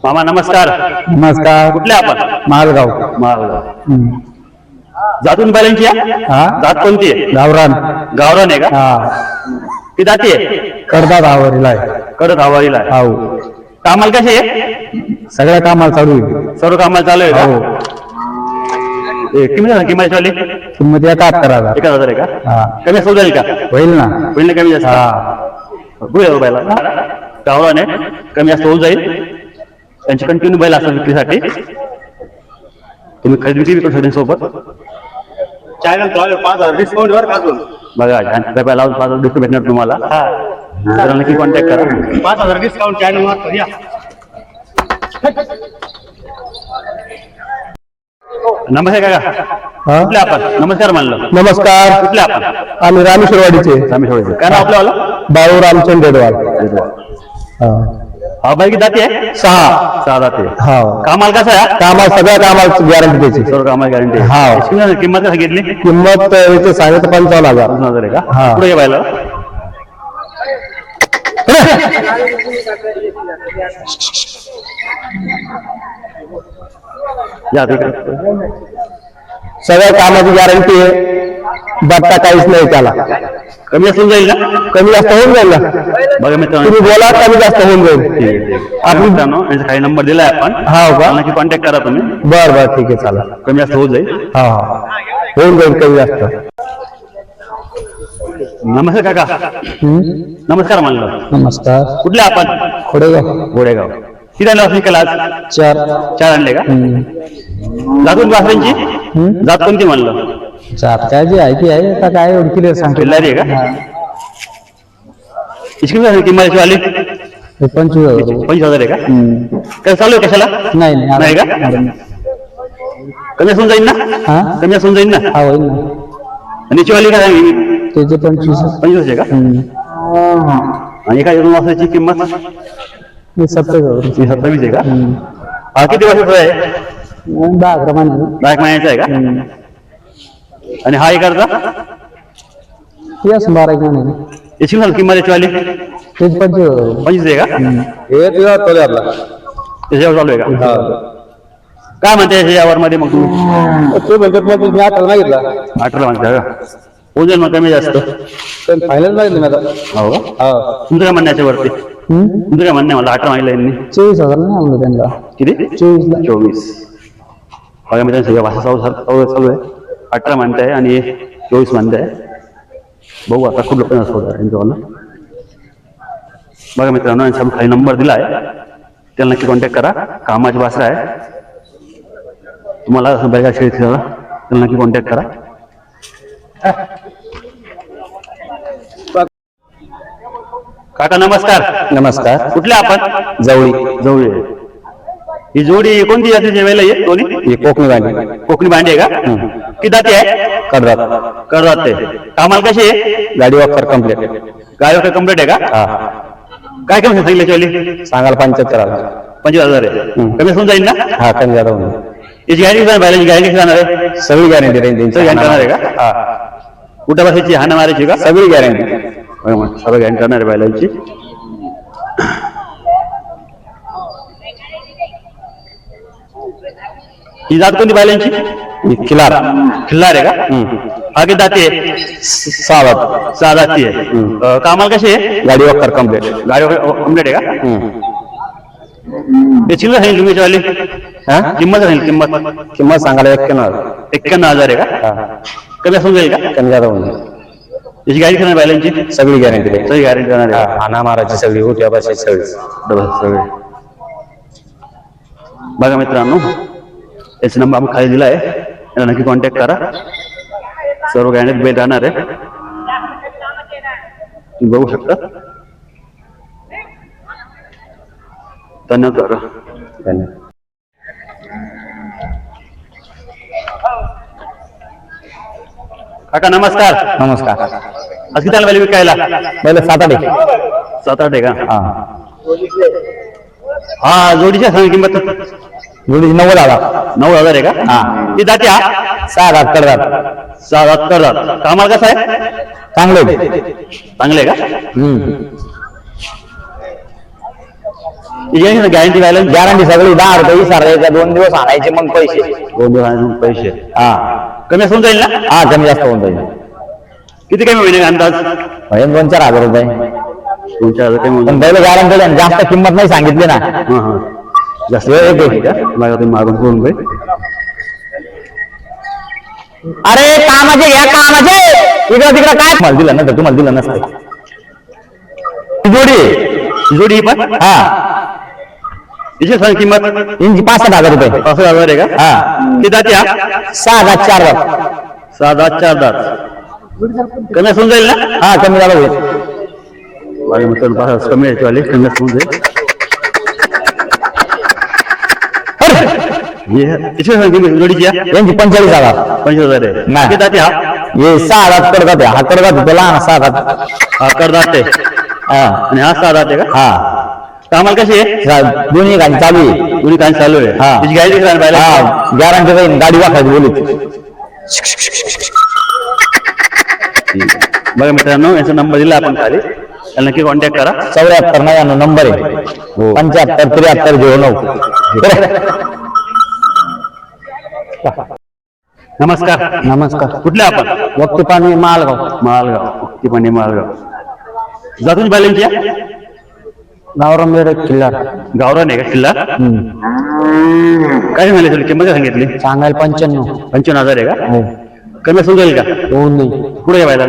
मामा नमस्कार. नमस्कार. कुठले आपण? मालगाव. मालगाव. जातून बैलांची हा जात कोणती आहे? गावरान. गावरान आहे का? हा ती जाती आहे करतात आवरीला आहे. कडक हवारीला आहे. हो कामाला कशी आहे? सगळ्या कामाला चालू आहे. सर्व कामाला चालू आहे का? हो. किती झालं किंमत वाली? किंमत 71,000. 1,000 आहे का? हा कमी असं जाईल का? होईल ना. होईल ना कमी जास्त? हा बघूया बैला गावरान आहे, कमी जास्त होऊन जाईल. त्यांची कंटिन्यू बैल असतात विक्रीसाठी. तुम्ही खरेदी विक्री करू शकता सोबत. चॅनल 5,000 डिस्काउंट वर काढून बघा रुपया लावून 5,000 डिस्काउंट भेटणार तुम्हाला. जरा नक्की कॉन्टॅक्ट करा. 5,000 डिस्काउंट चॅनल वर या. नमस्कार काका. हा? कुठले आपण? नमस्कार म्हणलं. नमस्कार. कुठले आपण? आम्ही रामेश्वरवाडीचे. आम्ही सोडायचं काय नाव आपलं वाला? बाळू रामचंद्र डेडवाड. हा बाई किती जाती आहे? 6. 6 जाती. हा कामाला कसं आहे? कामाला सगळ्या कामाला गॅरंटी द्यायची. सर्व कामाला गॅरंटी. हा. किंमत कसं घेतली? किंमत याचे सांगितलं 55,000. 5,000 आहे का? हा. पुढे बायला या तिकडे. सगळ्या कामाची गॅरंटी आहे. बट्टा काहीच नाही त्याला. कमी असून जाईल ना? कमी जास्त होऊन जाईल ना. बघा मित्रांनो, तुम्ही बोला कमी जास्त होऊन जाईल. आपण मित्रांनो यांचा काही नंबर दिलाय आपण. हा का? नक्की कॉन्टॅक्ट करा तुम्ही. बर बर ठीक आहे चालेल. कमी जास्त होऊन जाईल. हा हा होऊन जाईल कमी जास्त. नमस्कार काका. नमस्कार म्हणलं. नमस्कार. कुठले आपण? खोडेगाव. गोडेगाव. किती आणले वासरे काल आज? 4. 4 आणले का? जातून वासऱ्यांची जात कोणती म्हणलं? जात काय जी आहे ती आहे. आता काय ओळखीले सांगतो. पिल्लारी आहे का? इसकी किंमत आली 25,000. 25,000 आहे का? काय चालू आहे कशाला? नाही नाही का? कमी असून जाईल ना? हा कमी असून जाईल ना? हा होईल ना. आणि चिवाली काय सांगितली? त्याचे 25. 25 आहे का? आणि काय दोन वासराची किंमत? 27,000. 27 आहे का? हा किती वर्षाचा आहे? 10-11 महिने. 10 महिन्याचा आहे का? आणि हा एकारचा? येस 12 महिने. याची झाली किंमत याचीवाली? त्याचे 25,000. 25 आहे का? त्याच्यावर चालू आहे का? काय म्हणते यावर मध्ये मग तुम्ही? ते म्हणतात मग मी 18 मागितला. 18 म्हणता का? होऊन जाईल मग कमी जास्त. फायनल मागितलं मी आता. हो का? तुमचं काय म्हणणं याच्यावरती? तुमचं काय म्हणणं आहे? मला 18 मागितलं यांनी. 24,000 नाही आणलं त्यांना. किती? 24 ला. 24. बघा मी त्यांच्या भाषा चालू आहे. 18 म्हणताय आणि 24 म्हणताय. बघू आता खूप लोकांना असतो यांच्यावाला. बघा मित्रांनो यांचा खाली नंबर दिला आहे, त्याला नक्की कॉन्टॅक्ट करा. कामाची वासरा आहे. तुम्हाला बैलगाडी शर्यत त्याला नक्की कॉन्टॅक्ट करा. काका नमस्कार. नमस्कार. कुठले आपण? जवळी. जवळी. ही जोडी कोणती जातीची वेळेला आहे? दोन्ही हे कोकणी भांडी. कोकणी भांडी आहे का? किती जाती आहे? करतात. करतात ते. कामाला कशी आहे? गाडी वापर कम्प्लीट. गाडी वगैरे कम्प्लीट आहे का? हा. काय कमी सांगितलं चोली? सांगाल 75,000. 25,000 आहे. कमी होऊन जाईल ना? हा कमी जादा होईल. याची गॅरंटी जाणार, बैलाची गॅरंटी जाणार आहे? सगळी गॅरंटी राहील. जाणार आहे का? हा कुठं बसायची, हाणा मारायची का? सगळी गॅरंटी. सगळं गॅरंटी करणार आहे बैलाची. ही जात कोणती बैलांची? खिलार. खिल्लार आहे का? आगे जाती आहे? 6 जात. 6 जाती आहे. कामाला कशी आहे? गाडी वापर कम्प्लीट. गाडी कम्प्लीट आहे का? ते चिल्लर सांगितली तुम्ही वाली? हा किंमत सांगितली? किंमत सांगायला 91,000. 91,000 आहे का? कमी असून जाईल का? कमी जादा होईल. याची गाडी करणार बैलांची? सगळी गॅरंटी राहील. सगळी गॅरंटी करणार आहे. हाना मारायची सगळी उठ्या बसायची सगळी. सगळे. बघा मित्रांनो याचा नंबर आपण खाली दिला आहे. याला नक्की कॉन्टॅक्ट करा. सर्व गॅरंटी बैल राहणार आहे, तुम्ही बघू शकता. धन्यवाद. धन्यवाद. काका नमस्कार. नमस्कार. आज किती आला विकायला? पहिले 7-8. 7-8 आहे का? हा, हा जोडीच्या सांग किंमत जोडी 90,000. 9,000 आहे का? हा. ती जाते हा 6 दात कडदात. 6 दात करतात. कामाला कसं आहे? चांगले. चांगले आहे का? गॅरंटी व्हायला गॅरंटी सगळी 10 रुपये विसरायचा, 2 दिवस आणायचे मग पैसे. 2 दिवस आणि पैसे हा, कमी होऊन जाईल ना? हा, कमी जास्त होऊन जाईल. किती कमी होईल अंदाज? 2-4 हजार रुपये. 2-4 कमी होऊन पण पहिले गॅरंटी जास्त किंमत नाही सांगितली ना. हां हां जास्त मला तुम्ही मागून करून बैल. अरे कामाचे घ्या, कामाचे. इकडं तिकडं काय तुम्हाला दिलं नसतं, तुम्हाला दिलं नसतं. जोडी पण हा, तिची सांग किंमत यांची 65 हजार रुपये. 65,000 आहे का? हा, किती जाते हा? 6 दात 4 दात. 6 दात 4 दात. कमी होऊन जाईल ना? हा, कमी झालं होईल. माझ्या मित्रांनो कमी यायची वाली कमी होऊन जाईल. जोडीची यांची 45,000. 25,000 आहे. नाही. किती जाते हा? हे 6 दात कडदात आहे. हा कडदात होतो लहान 6 दात. हा करदात आहे हा, आणि हा 6 दात आहे का? हा, कामाला कशी आहे? दोन्ही गाडी चालू आहे. दोन्ही काम चालू आहे. हा. तिची गॅरंटी पाहिजे. हा, गॅरंटी राहील. गाडी वाखायची बोलू. बघा मित्रांनो यांचा नंबर दिला आपण खाली, त्याला नक्की कॉन्टॅक्ट करा. 74 नंबर आहे. 75 73 09. नमस्कार. नमस्कार. कुठले आपण? वक्तीपाणी मालगाव. मालगाव. ती पण मालगाव. जातून बॅलन्स या गावरंबेर किल्ला. गावरान आहे का किल्ला? काय म्हणाले तुला किंमत सांगितली? सांगायला 95. 55,000 आहे का? हो. कमी असून जाईल का? होऊन नाही. पुढे घ्यायला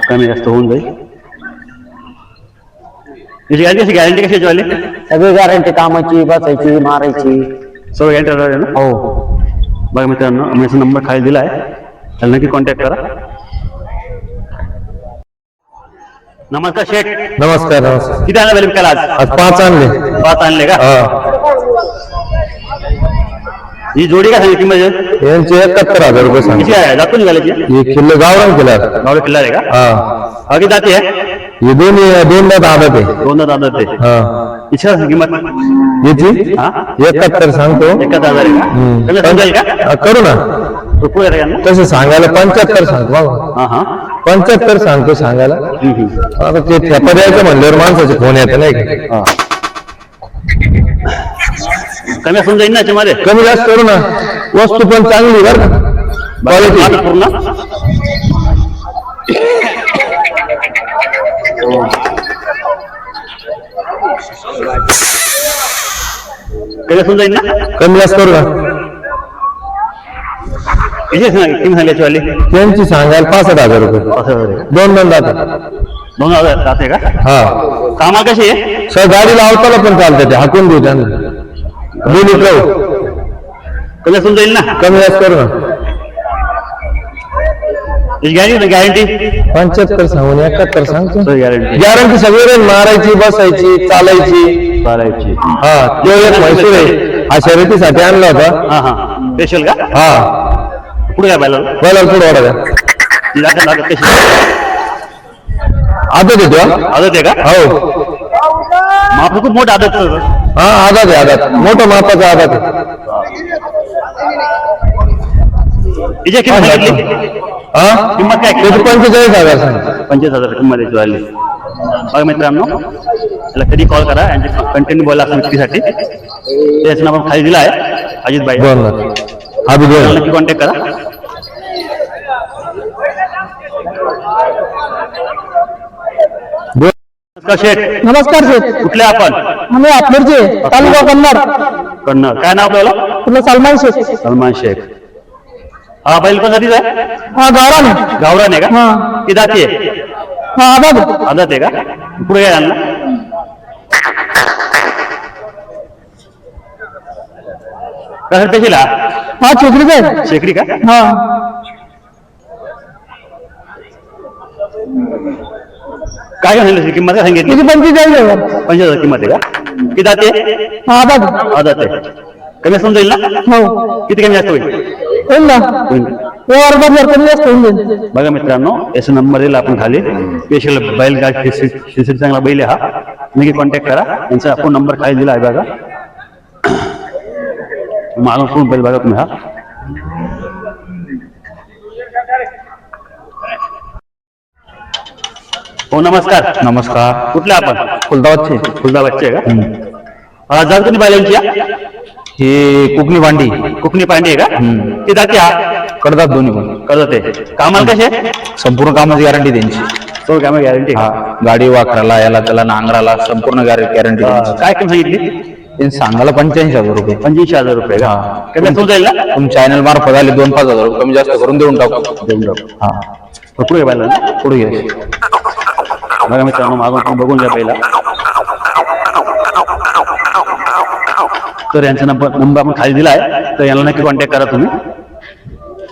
कमी जास्त होऊन जाईल. गॅरंटी कशी वाली? सगळी गॅरंटी कामाची, बसायची, मारायची, सर्व गॅरंटी आहे ना? हो. बघा मित्रांनो मी असा नंबर खाली दिला आहे, त्याला नक्की कॉन्टॅक्ट करा. नमस्कार शेठ. नमस्कार. नमस्कार. किती आणले बैल आज? आज 5 आणले. 5 आणले का? ही जोडी काय सांगितली म्हणजे? यांचे 71,000 रुपये सांग. किती आहे? जातो निघाल्याची? हे किल्ले गावरान किल्ला. गावडे किल्ला आहे का? हा, आधी जाते हे दोन दात आदत आहे. 2 दादा ते हा, इच्छा किंमत याची हा 71 सांगतो. 71,000 आहे का? कमी समजेल का? करू ना. पुढे आहे का? तसं सांगायला 75 सांगतो बाबा. हा हा 75 सांगतो सांगायला. आता ते ठेपा द्यायचं म्हणल्यावर माणसाचे फोन येते नाही का? हा. कमी असून जाईल ना याच्यामध्ये? कमी जास्त करू ना. वस्तू पण चांगली बरं का, क्वालिटी पूर्ण. कमी असून जाईल ना? कमी जास्त करू ना. किती सांगली याची? त्यांची सांगायला 65,000 रुपये. 2 जातात. 2,000 जाते का? हा, कामा कशी आहे? सर गाडी लावताना पण चालते, ते हाकून देऊ त्यांना. दोन्ही कमी असून जाईल ना? कमी जास्त करू ना. गॅरंटी 75 सांगून 71 सांगतो. गॅरंटी गॅरंटी सगळी राहील. मारायची, बसायची, चालायची. चालायची. हा, तो एक म्हैसूर आहे, हा शर्यतीसाठी आणला होता. हा हा स्पेशल का? हा, पुढे काय पाहिलं? बोला पुढे वाढा. कशी आदत येतो. आदत आहे का? हो. माप खूप मोठं आदत. हा, आदत आहे. आदत मोठं मापाचं आदत आहे. तिची किंमत सांगितली? हा, किंमत काय? 45,000 सांग. 25,000 किंमत याची वाली. बघा मित्रांनो त्याला कधी कॉल करा, यांची कंटिन्यू बोला असं विक्रीसाठी. त्याचं नाव खाली दिलं आहे अजित भाई. आधी नक्की कॉन्टॅक्ट करा. नमस्कार शेठ. नमस्कार शेठ. कुठले आपण? आम्ही अकलूजचे, तालुका कन्नड. कन्नड. काय नाव आपल्याला? तुला सलमान शेख. सलमान शेख. हा बैल पण जातीच आहे हा गावरान आहे. गावरान आहे का हा ती जाती आहे हा आदात आदत आहे का पुढे काय आणला कसं पेशीला हा छोकरीच आहे. शेकडी का हा काय सांगितलं किंमत काय सांगितली किती 45,000. 50,000 किंमत आहे का किती जाते हा आदात आदत आहे कमी असून जाईल ना हो किती कमी जास्त होईल होईल ना. होईल. अर्धा जर कमी जास्त होऊन जाईल. बघा मित्रांनो याचा नंबर दिला आपण खाली स्पेशल बैल चांगला बैल आहे हा नक्की कॉन्टॅक्ट करा यांचा फोन नंबर खाली दिला आहे बघा मागून फोन बैल बघा तुम्ही हा हो नमस्कार नमस्कार. कुठले आपण फुलदाबादचे. फुलदाबादचे आहे का जाऊ तुम्ही बैलांची हा? हे कोकणी भांडी कुकणी पांडी आहे का ती जाते हा करतात दोन्ही पण. करत आहे कामाला कसे संपूर्ण कामाची गॅरंटी त्यांची. तो कामा गॅरंटी हा गाडी वाकराला याला त्याला नांगराला संपूर्ण गॅरंटी. काय कमी सांगितली त्यांनी सांगायला 85,000 रुपये. 85,000 रुपये का कमी असून जाईल ना तुमच्या चॅनल मार्फत आले 2-5 हजार कमी जास्त करून देऊन टाकू. देऊन टाकू हा पुढे बैला पुढे घे. बघा मित्रांनो मागून तुम्ही बघून घ्या पहिला तर यांचा नंबर आपण खाली दिला आहे तर यांना नक्की कॉन्टॅक्ट करा तुम्ही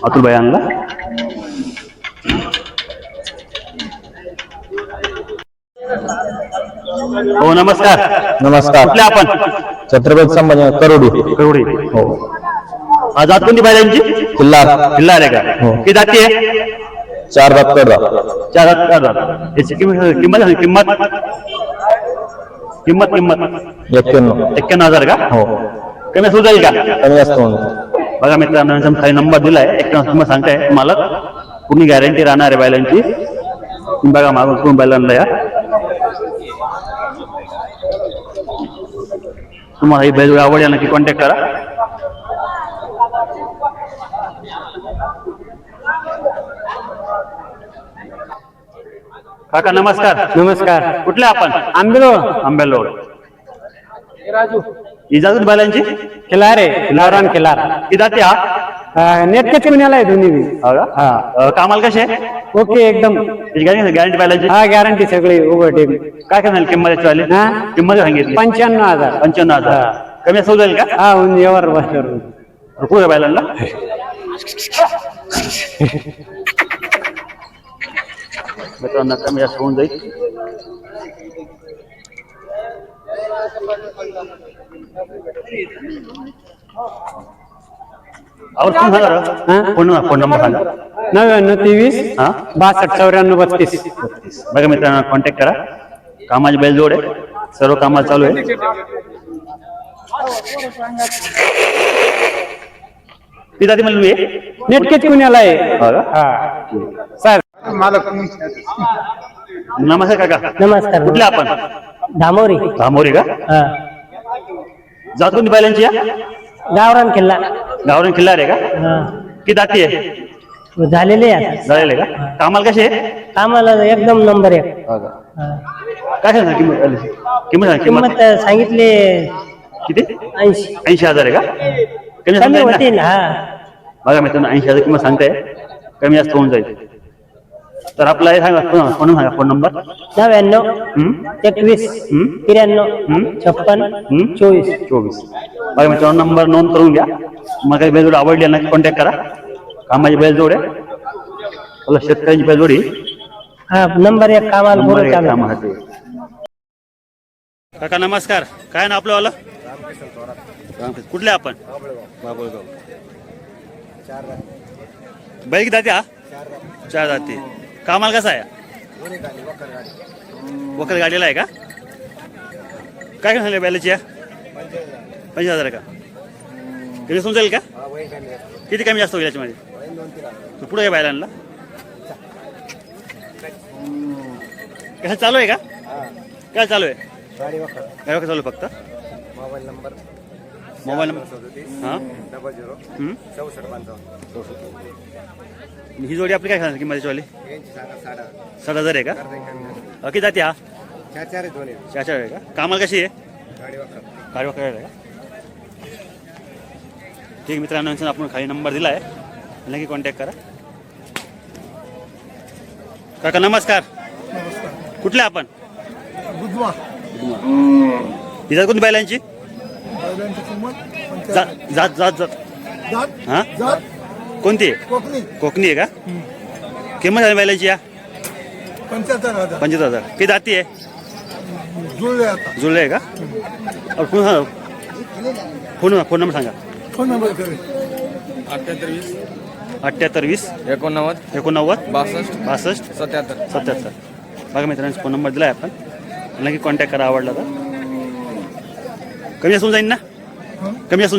अतुल भाई यांना हो नमस्कार नमस्कार. कुठले आपण छत्रपती संभाजी करोडी. करोडी हो आज आत कोणती बैलांची किल्ला किल्ला आहे का हो. किती जाती आहे 4 दात करदा. 4 हजार याची किंमत किंमत किंमत किंमत 91,000 का हो कमी असू जाईल का कमी जास्त होऊन जाईल. बघा मित्रांनो यांचा खाली नंबर दिलाय एक किंमत सांगताय मला पूर्ण गॅरंटी राहणार आहे बैलांची तुम्ही बघा मागून कोण बैलांना या तुम्हाला ही बैल आवड या नक्की कॉन्टॅक्ट करा काका नमस्कार नमस्कार. कुठले आपण आंबेलो आंबेलोड राजू इजाजत बैलांची खिलारे लवरान खिलार. किती जाते हा नेटकेच पुण्याला आहे दोन्ही बी. हो का? कामाला कसे ओके एकदम. गॅरंटी बैलांची हा गॅरंटी सगळी उभं टीम. काय करणार किंमत याची वाली हा? किंमत सांगितली 95,000. 95,000 कमी असं जाईल का हा होऊन यावर बसल्यावर. रुपये बैलांना मित्रांनो कमी जास्त होऊन जाईल और फोन सांगा फोन नंबर सांगा 99-23 हा 62-94-32. बघा मित्रांनो कॉन्टॅक्ट करा कामाची बैल जोड आहे सर्व कामाला चालू आहे ती जाती मला तुम्ही नेटकेच पुण्याला आहे. हो का? हा साहेब. नमस्कार काका नमस्कार. कुठले आपण धामोरी. धामोरी का जात कोणती बैलांची या गावरान किल्ला गावरान किल्ला आहे का किती जाती आहे झालेले आहे. झालेले का कामाला कसे आहे आम्हाला एकदम नंबर 1. काय सांगा किंमत किंमत सांगा किंमत सांगितले किती 80. 80,000 आहे का कमी कमी जाईल ना? होतील. हा बघा मित्रांनो 80,000 किंमत सांगताय कमी जास्त होऊन जाईल तर आपला हे सांगा फोन सांगा फोन नंबर 99 21 93 56 24. 24 बघा मित्रांनो नंबर नोंद करून घ्या मग काही बैलजोड आवडली ना कॉन्टॅक्ट करा कामाची बैलजोड आहे मला शेतकऱ्यांची बैलजोडी हा नंबर 1 कामाला नंबर पुरं एक चालू. कामासाठी काका नमस्कार काय ना आपलं वाला कुठले आपण बाबुळगाव बैल किती जाते हा 4 जाते कामाला कसा आहे वखर गाडीला आहे का काय सांगले बैलाची 50,000 का किती समजेल का किती कमी जास्त होईल याच्यामध्ये पुढे काय बैलांना कसं चालू आहे का काय चालू आहे गाडी वखर चालू आहे फक्त मोबाईल नंबर हां 00 ही जोडी आपली काय सांगा किंमत वाली 60,000 आहे का किती जाते हा 4 आहे का कामाला कशी आहे गाडी वखर आहे का ठीक मित्रांनो आपण खाली नंबर दिला आहे नक्की कॉन्टॅक्ट करा. काका नमस्कार. कुठले आपण? बुधवा ही कोणती बैलांची? बैलांची किंमत जात जात जात जात जात हा जात कोणती आहे? कोकणी कोकणी आहे का? किंमत आहे बैलांची या 75,000 75,000. किती दाती आहे? जुळले आता. जुळले आहे का? फोन फोन नंबर सांगा. फोन नंबर करे 78 20 89 89 62 62 77 77. बघा मित्रांनो फोन नंबर दिला आहे आपण. नक्की कॉन्टॅक्ट करा आवडला तर. कमी असून जाईन ना? कमी असून